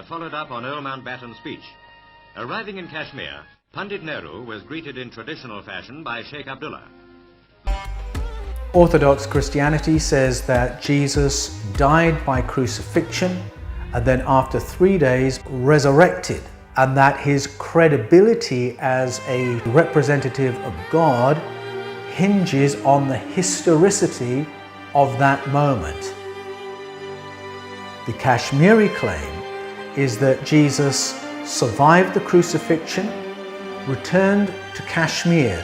India followed up on Earl Mountbatten's speech. Arriving in Kashmir, Pandit Nehru was greeted in traditional fashion by Sheikh Abdullah. Orthodox Christianity says that Jesus died by crucifixion and then after 3 days resurrected, and that his credibility as a representative of God hinges on the historicity of that moment. The Kashmiri claim is that Jesus survived the crucifixion, returned to Kashmir,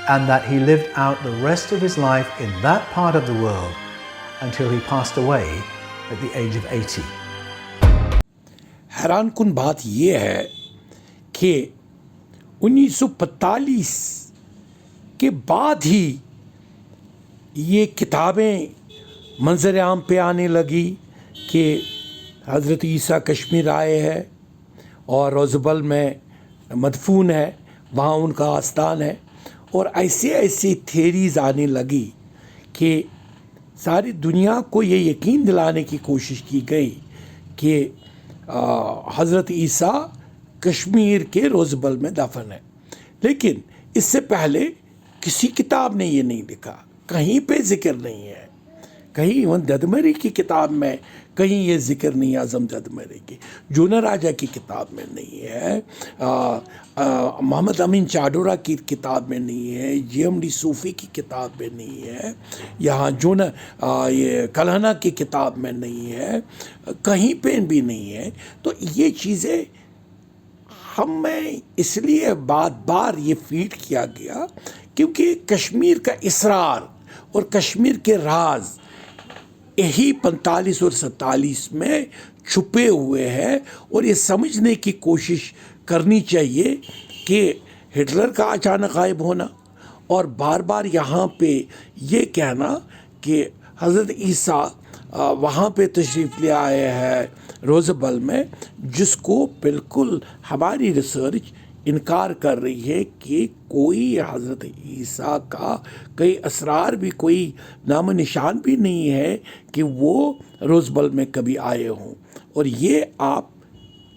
and that he lived out the rest of his life in that part of the world until he passed away at the age of 80. हैरानकुन बात यह है कि 1945 के बाद ही ये किताबें मंजर आम पे आने लगी कि हज़रत ईसा कश्मीर आए हैं और रोज़ाबल में मदफून है, वहाँ उनका आस्थान है, और ऐसी थेरीज़ आने लगी कि सारी दुनिया को ये यकीन दिलाने की कोशिश की गई कि हज़रत ईसा कश्मीर के रोज़ाबल में दफन है। लेकिन इससे पहले किसी किताब ने ये नहीं लिखा, कहीं पे ज़िक्र नहीं है, कहीं इवन ददमरी की किताब में कहीं ये ज़िक्र नहीं है, आज़म ददमरी की, जूना राजा की किताब में नहीं है, मोहम्मद अमीन चाडोरा की किताब में नहीं है, GMD सूफ़ी की किताब में नहीं है, यहाँ ये कलहना की किताब में नहीं है, कहीं पे भी नहीं है। तो ये चीज़ें हमें इसलिए बार ये फीड किया गया क्योंकि कश्मीर का इसरार और कश्मीर के राज यही 45 और 47 में छुपे हुए हैं, और ये समझने की कोशिश करनी चाहिए कि हिटलर का अचानक गायब होना और बार बार यहाँ पे ये कहना कि हज़रत ईसा वहाँ पे तशरीफ़ ले आए हैं रोज़ाबल में, जिसको बिल्कुल हमारी रिसर्च इनकार कर रही है कि कोई हज़रत ईसा का कई असरार भी, कोई नाम निशान भी नहीं है कि वो रोज़ाबल में कभी आए हों। और ये आप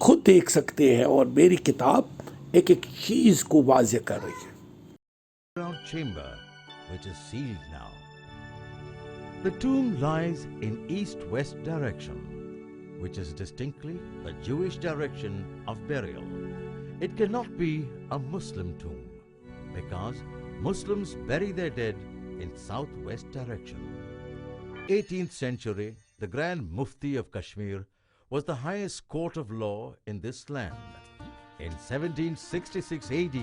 खुद देख सकते हैं, और मेरी किताब एक एक चीज़ को वाज़ेह कर रही है। Chamber, which is sealed now. The tomb lies in east-west direction, which is distinctly a Jewish direction of burial. It cannot be a Muslim tomb because Muslims bury their dead in southwest direction. 18th century, the Grand Mufti of Kashmir was the highest court of law in this land. In 1766 AD,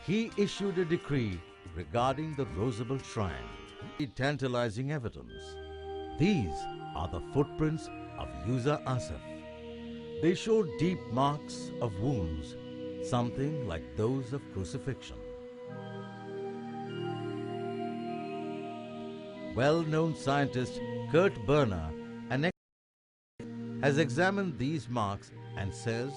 he issued a decree regarding the Rozabal shrine. Tantalizing evidence. These are the footprints of User Asif. They show deep marks of wounds, something like those of crucifixion. Well-known scientist Kurt Berner has examined these marks and says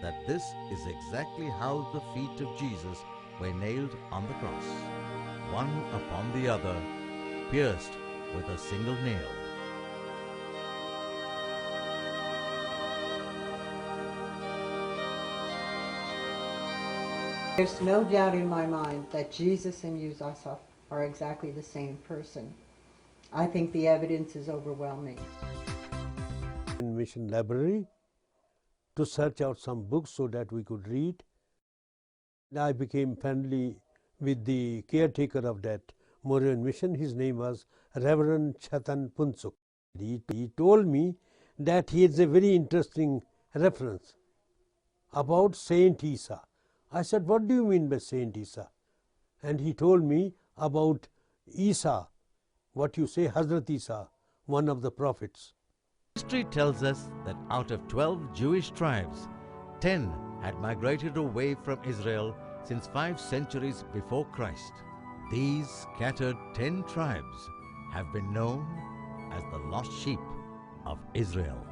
that this is exactly how the feet of Jesus were nailed on the cross, one upon the other, pierced with a single nail. There's no doubt in my mind that Jesus and Yusuf are exactly the same person. I think the evidence is overwhelming. In Mission Library to search out some books so that we could read. I became friendly with the caretaker of that Moravian mission. His name was Reverend Chatan Punsuk. He told me that he has a very interesting reference about Saint Isa. I said, what do you mean by Saint Isa? And he told me about Isa, what you say, Hazrat Isa, one of the prophets. History tells us that out of 12 Jewish tribes, 10 had migrated away from Israel since 5 centuries before Christ. These scattered 10 tribes have been known as the lost sheep of Israel.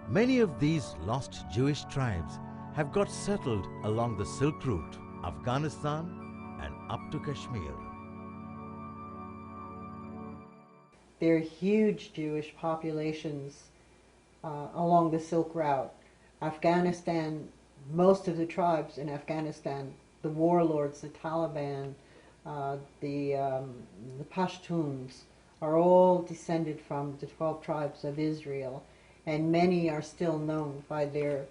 Many of these lost Jewish tribes have got settled along the Silk Route, Afghanistan and up to Kashmir. There are huge Jewish populations along the Silk Route. Afghanistan, most of the tribes in Afghanistan, the warlords, the Taliban, the Pashtuns, are all descended from the 12 tribes of Israel, and many are still known by their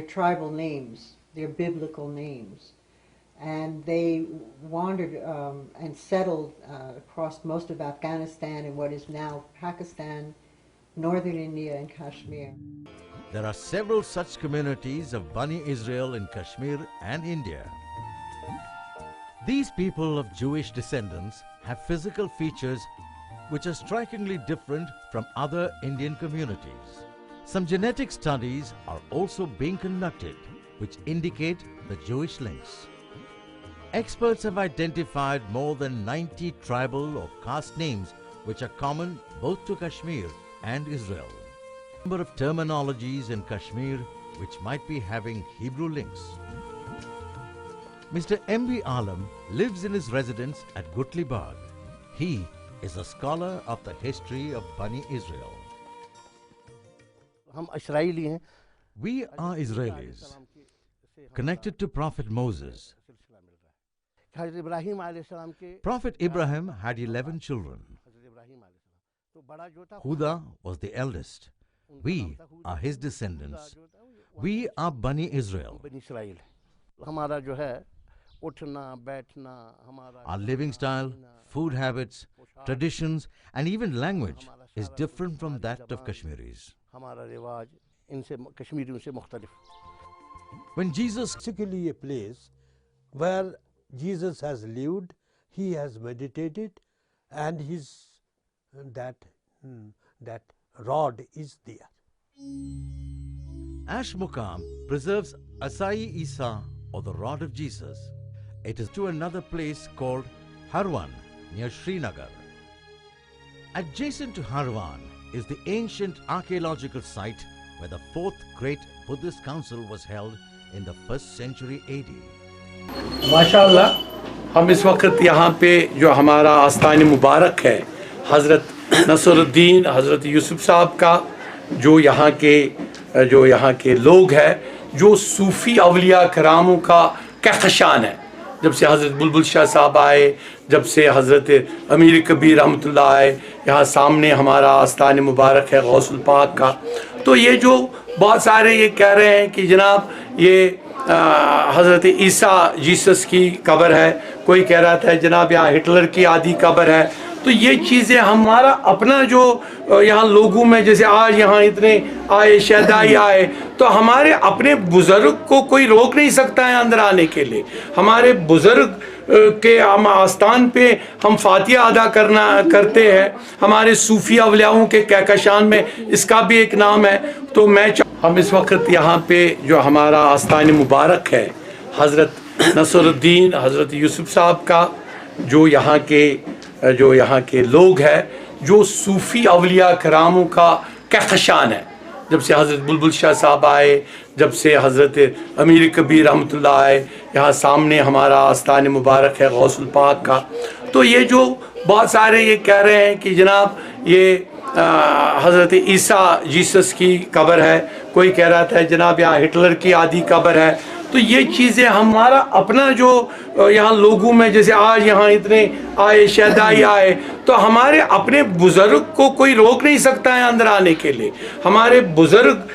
tribal names, their biblical names. And they wandered and settled across most of Afghanistan and what is now Pakistan, northern India, and Kashmir. There are several such communities of Bani Israel in Kashmir and India. These people of Jewish descendants have physical features which are strikingly different from other Indian communities. Some genetic studies are also being conducted which indicate the Jewish links. Experts have identified more than 90 tribal or caste names which are common both to Kashmir and Israel. Number of terminologies in Kashmir which might be having Hebrew links. Mr. M.B. Alam lives in his residence at Gutli Bagh. He is a scholar of the history of Bani Israel. We are Israelis, connected to Prophet Moses. Prophet Ibrahim had 11 children. Huda was the eldest. We are his descendants. We are Bani Israel. Our living style, food habits, traditions, and even language is different from that of Kashmiris. When Jesus, Basically a place where Jesus has lived, he has meditated, and that rod is there. Ash Muqam preserves Asai Isa, or the rod of Jesus. It is to another place called Harwan near Srinagar. Adjacent to Harwan is the ancient archaeological site where the 4th Great Buddhist Council was held in the 1st century AD. माशाअल्लाह, हम इस वक्त यहाँ पे जो हमारा आस्थान मुबारक है हज़रत नसरुद्दीन हज़रत यूसुफ साहब का, जो यहाँ के लोग हैं, जो सूफ़ी अवलिया करामों का कहकशान है। जब से हज़रत बुलबुल शाह साहब आए, जब से हज़रत अमीर कबीर रहमतुल्लाह आए, यहाँ सामने हमारा आस्थान मुबारक है गौसुल पाक का, तो ये जो बहुत सारे ये कह रहे हैं कि जनाब ये हज़रत ईसा जीसस की कब्र है, कोई कह रहा था जनाब यहाँ हिटलर की आदि कब्र है। तो ये चीज़ें हमारा अपना जो यहाँ लोगों में, जैसे आज यहाँ इतने आए शहदाई आए, तो हमारे अपने बुज़ुर्ग को कोई रोक नहीं सकता है अंदर आने के लिए। हमारे बुज़ुर्ग के हम आस्थान पे हम फातिहा अदा करते हैं, हमारे सूफ़ी अवलियाओं के कहकशान में इसका भी एक नाम है। तो हम इस वक्त यहाँ पे जो हमारा आस्थान मुबारक है हज़रत नसरुद्दीन हज़रत यूसुफ साहब का, जो यहाँ के लोग हैं, जो सूफ़ी अवलिया करामों का कहकशान है। जब से हज़रत बुलबुल शाह साहब आए, जब से हज़रत अमीर कबीर रहमतुल्लाह आए, यहाँ सामने हमारा आस्थान मुबारक है गौसुल पाक का, तो ये जो बहुत सारे ये कह रहे हैं कि जनाब ये हज़रत ईसा जीसस की कब्र है, कोई कह रहा था जनाब यहाँ हिटलर की आदि कब्र है। तो ये चीज़ें हमारा अपना जो यहाँ लोगों में, जैसे आज यहाँ इतने आए शहदाई आए, तो हमारे अपने बुज़ुर्ग को कोई रोक नहीं सकता है अंदर आने के लिए। हमारे बुज़ुर्ग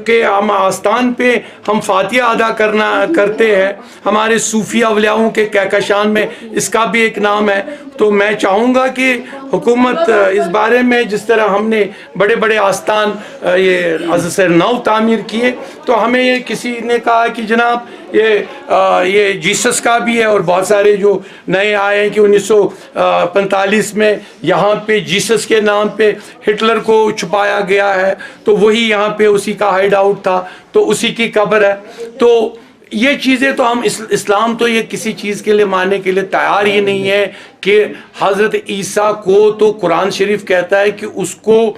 के हम आस्थान पे हम फातिहा अदा करते हैं, हमारे सूफ़ी अवलियाओं के कहकशान में इसका भी एक नाम है। तो मैं चाहूँगा कि हुकूमत इस बारे में, जिस तरह हमने बड़े बड़े आस्थान ये अज़ नौ तामीर किए, तो हमें ये किसी ने कहा कि जनाब ये जीसस का भी है, और बहुत सारे जो नए आए हैं कि 1945 में यहाँ पे जीसस के नाम पे हिटलर को छुपाया गया है, तो वही यहाँ पे उसी का हाइड आउट था, तो उसी की कब्र है। तो ये चीज़ें तो हम इस्लाम तो ये किसी चीज़ के लिए मानने के लिए तैयार ही नहीं है कि हज़रत ईसा को तो कुरान शरीफ कहता है कि उसको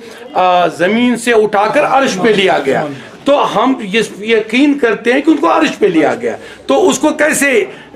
ज़मीन से उठाकर अर्श पे लिया गया, तो हम ये यकीन करते हैं कि उनको अर्श पे लिया गया, तो उसको कैसे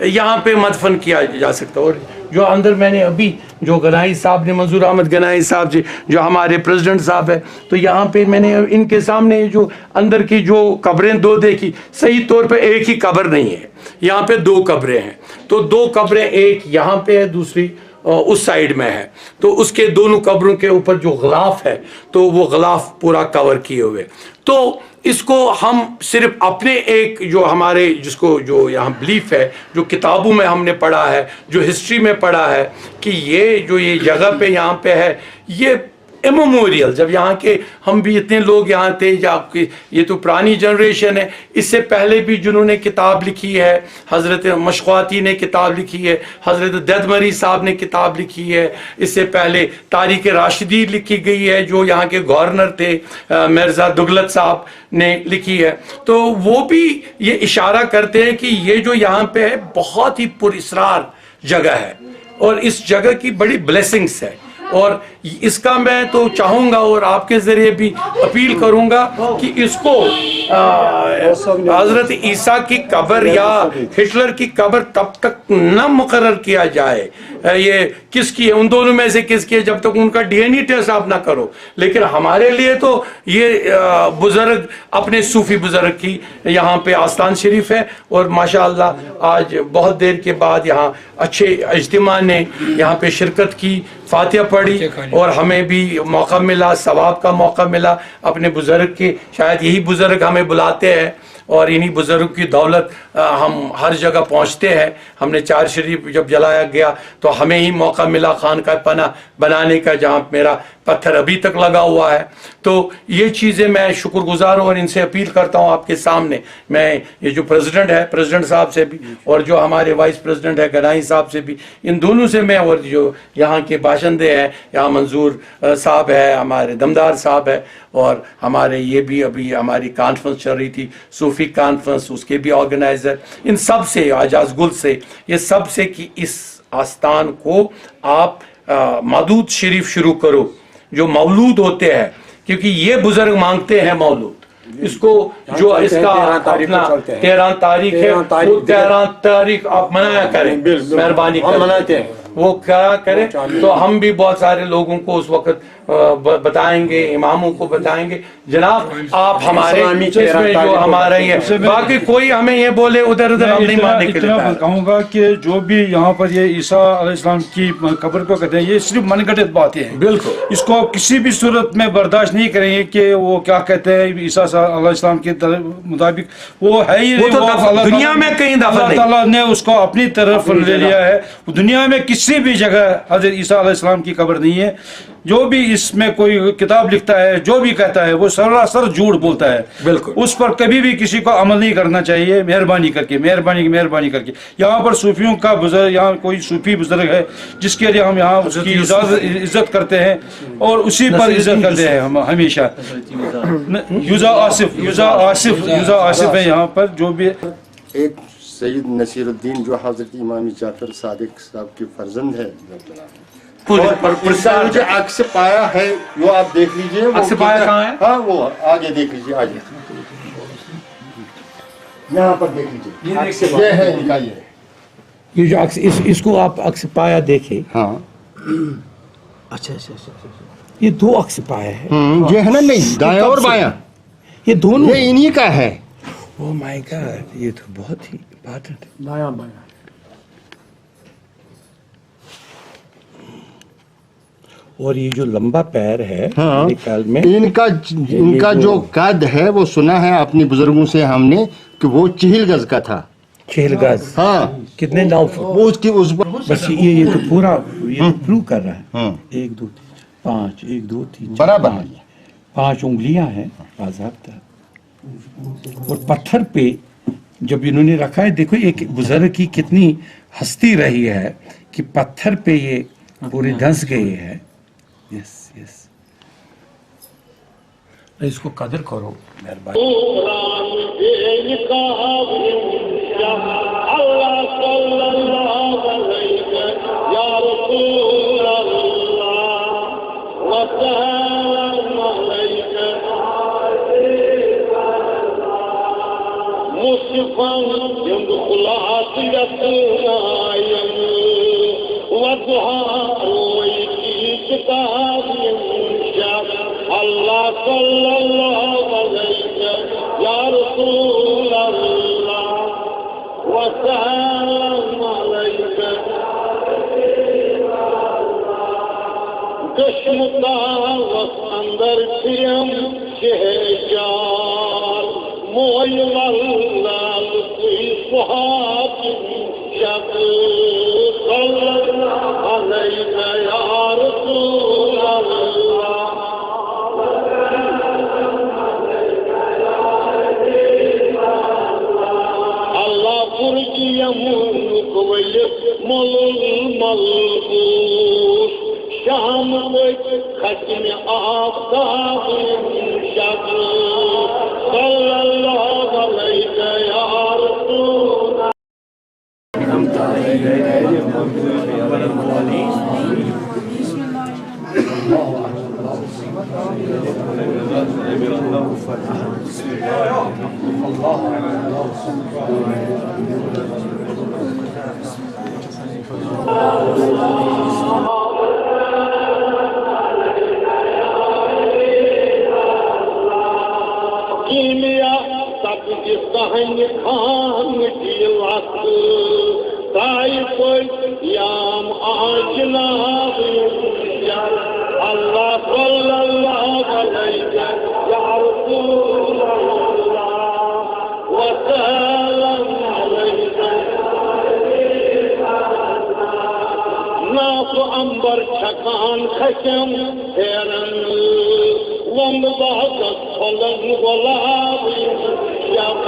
यहाँ पे मदफन किया जा सकता है। और जो अंदर मैंने अभी जो गनाई साहब ने, मंजूर अहमद गनाई साहब जी जो हमारे प्रेसिडेंट साहब है, तो यहाँ पे मैंने इनके सामने जो अंदर की जो कब्रें दो देखी, सही तौर पे एक ही कब्र नहीं है, यहाँ पे दो कब्रें हैं। तो दो कब्रें, एक यहाँ पे है, दूसरी उस साइड में है। तो उसके दोनों कब्रों के ऊपर जो गिलाफ है, तो वो गिलाफ पूरा कवर किए हुए। तो इसको हम सिर्फ अपने एक जो हमारे जिसको जो यहाँ बिलीफ है, जो किताबों में हमने पढ़ा है, जो हिस्ट्री में पढ़ा है कि ये जो ये जगह पे यहाँ पे है, ये इमेमोरियल, जब यहाँ के हम भी इतने लोग यहाँ थे, आपकी ये तो पुरानी जनरेशन है, इससे पहले भी जिन्होंने किताब लिखी है, हज़रत मशक़ाती ने किताब लिखी है, हज़रत ददमरी साहब ने किताब लिखी है, इससे पहले तारीख़ राशिदी लिखी गई है जो यहाँ के गवर्नर थे मिर्ज़ा दुगलत साहब ने लिखी है। तो वो भी ये इशारा करते हैं कि ये जो यहाँ पे है बहुत ही पुरअसरार जगह है और इस जगह की बड़ी ब्लेसिंग्स है। और इसका मैं तो चाहूँगा और आपके ज़रिए भी अपील करूँगा कि इसको हज़रत ईसा की कब्र या हिटलर की कब्र तब तक न मुकर्रर किया जाए, ये किसकी है, उन दोनों में से किसकी है, जब तक उनका डीएनए टेस्ट आप ना करो। लेकिन हमारे लिए तो ये बुज़ुर्ग, अपने सूफ़ी बुज़ुर्ग की यहाँ पे आस्थान शरीफ है और माशाअल्लाह आज बहुत देर के बाद यहाँ अच्छे इज्तिमा ने यहाँ पे शिरकत की, फातिहा पढ़ी और हमें भी मौका मिला, सवाब का मौका मिला अपने बुज़ुर्ग के। शायद यही बुज़ुर्ग हमें बुलाते हैं और इन्हीं बुज़ुर्ग की दौलत हम हर जगह पहुंचते हैं। हमने चार शरीफ जब जलाया गया तो हमें ही मौका मिला खान का पना बनाने का, जहां मेरा पत्थर अभी तक लगा हुआ है। तो ये चीज़ें मैं शुक्रगुजार हूँ और इनसे अपील करता हूँ आपके सामने। मैं ये जो प्रेसिडेंट है, प्रेसिडेंट साहब से भी, और जो हमारे वाइस प्रेसिडेंट है गनाई साहब से भी, इन दोनों से मैं, और जो यहाँ के बाशिंदे हैं, यहाँ मंजूर साहब है, हमारे दमदार साहब है, और हमारे ये भी अभी हमारी कॉन्फ्रेंस चल रही थी, सूफी कॉन्फ्रेंस, उसके भी ऑर्गेनाइजर, इन सब से, आजाज गुल से, ये सब से कि इस आस्थान को आप मौलूद शरीफ शुरू करो, जो मौलूद होते हैं, क्योंकि ये बुजुर्ग मांगते हैं मौलूद। इसको जो इसका अपना 13 तारीख है, वो 13 तारीख आप मनाया करें, मेहरबानी करें, वो क्या करें। तो हम भी बहुत सारे लोगों को उस वक्त बताएंगे, इमामों को बताएंगे, जनाब आप हमारे इसमें जो हमारा ये, बाकी कोई हमें ये बोले उधर उधर हम नहीं मानने के लिए कहूँगा कि जो भी यहाँ पर ये ईसा अलैहिस्सलाम की कब्र को कहते हैं, ये सिर्फ मनगढ़ंत बातें हैं। बिल्कुल, इसको आप किसी भी सूरत में बर्दाश्त नहीं करेंगे कि वो क्या कहते हैं ईसा अलैहिस्सलाम के मुताबिक वो है ही नहीं, वो दुनिया में कहीं अल्लाह ताला ने उसको अपनी तरफ ले लिया है। दुनिया में किसी भी जगह हज़रत ईसा अलैहिस्सलाम की कब्र नहीं है। जो भी इसमें कोई किताब लिखता है, जो भी कहता है, वो सरासर झूठ बोलता है। बिल्कुल, उस पर कभी भी किसी को अमल नहीं करना चाहिए। मेहरबानी करके, मेहरबानी करके, यहाँ पर सूफियों का बुजुर्ग, यहाँ कोई सूफी बुजुर्ग है जिसके लिए हम यहाँ उसकी इज्जत करते हैं और उसी पर इज्जत करते हैं हम हमेशा। युजा आसिफ है यहाँ पर, जो भी एक सैयद नसीरुद्दीन जो हजरत इमाम जाफर सादिक साहब के फर्जंद है, मुझे अक्स पाया है, वो आप देख लीजिए। अक्स पाया कहाँ है? हाँ, वो आगे देख लीजिए, आगे यहाँ पर देख लीजिए, ये है इनका, ये जो अक्स, इसको आप अक्स पाया देखे। हाँ, अच्छा, ये दो अक्स पाया है। ये है ना, नहीं दाया और बाया, ये दोनों, ये इन्हीं का है। ओह माय गॉड, ये तो बहुत ही इम्पोर्टेंट है। दाया बाया, और ये जो लंबा पैर है, हाँ, ख्याल में इनका जो कद है, वो सुना है अपने बुजुर्गों से हमने कि वो 4 गज का था। 4 गज? हाँ। कितने 9 फुट? वो उसकी उस बस ये तो पूरा ये तो प्रूव कर रहा है। 1 2 3 5, 1 2 3 बराबर 5 उंगलियां हैं बाज़ाब्ता। और पत्थर पे जब इन्होंने रखा है, देखो एक बुजुर्ग की कितनी हस्ती रही है कि पत्थर पे ये पूरे धंस गए हैं। यस, इसको कदर करो, मेहरबानी। मुस्फन Allah sallallahu alayhi ya Rasulallah wa salam alayka Kashmuta was andar priyam shehjar moy wallal sihab shab sallallahu alayka ya Rasulallah Allah kurjiyam kuvayl malbus Sham khatm aftab shab sallallahu alayka ya Rasul Kimya tapji sahin khan ki lat taifoi yam ajnab Allah sallallahu alayhi ya Rasulullah wa salam alayka Naaf ambar chakan khasham heran Wand bahat falan gulab shab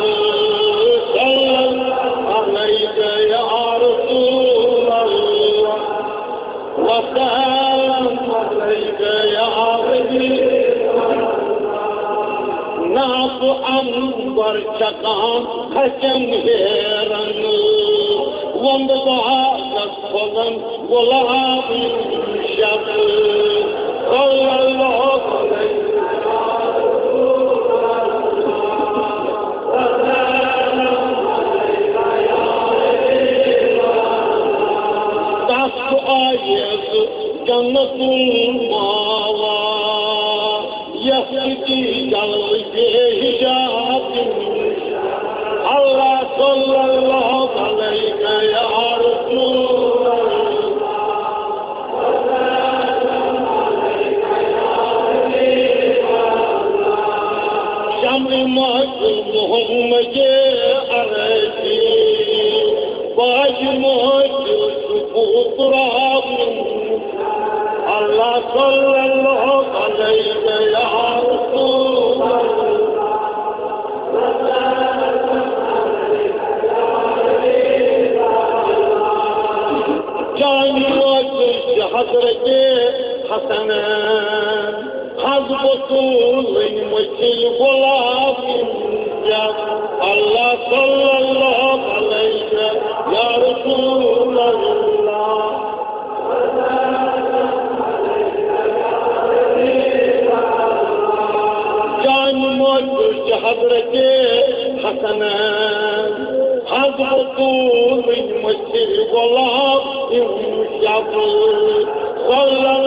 sallallahu alayka ya Rasulullah wa salam alayka ya Habib Naaf ambar chakan khasham heran Wand bahat falan gulab shab sallallahu alayka ayet jannatul mawa yasiki jalbi hijab Allah sallallahu alayka ya Rasulullah Shamli Muhammad arabi Baj Utrab Allah sallallahu alayka ya Rasulullah Jani wajh Hazrat Hasan Hazbatul Mujil Gulab Allah sallallahu alayka ya Rasulullah Jan Mujh Hazrat Hasan Hazbatul Mujil Gulab shab sallallahu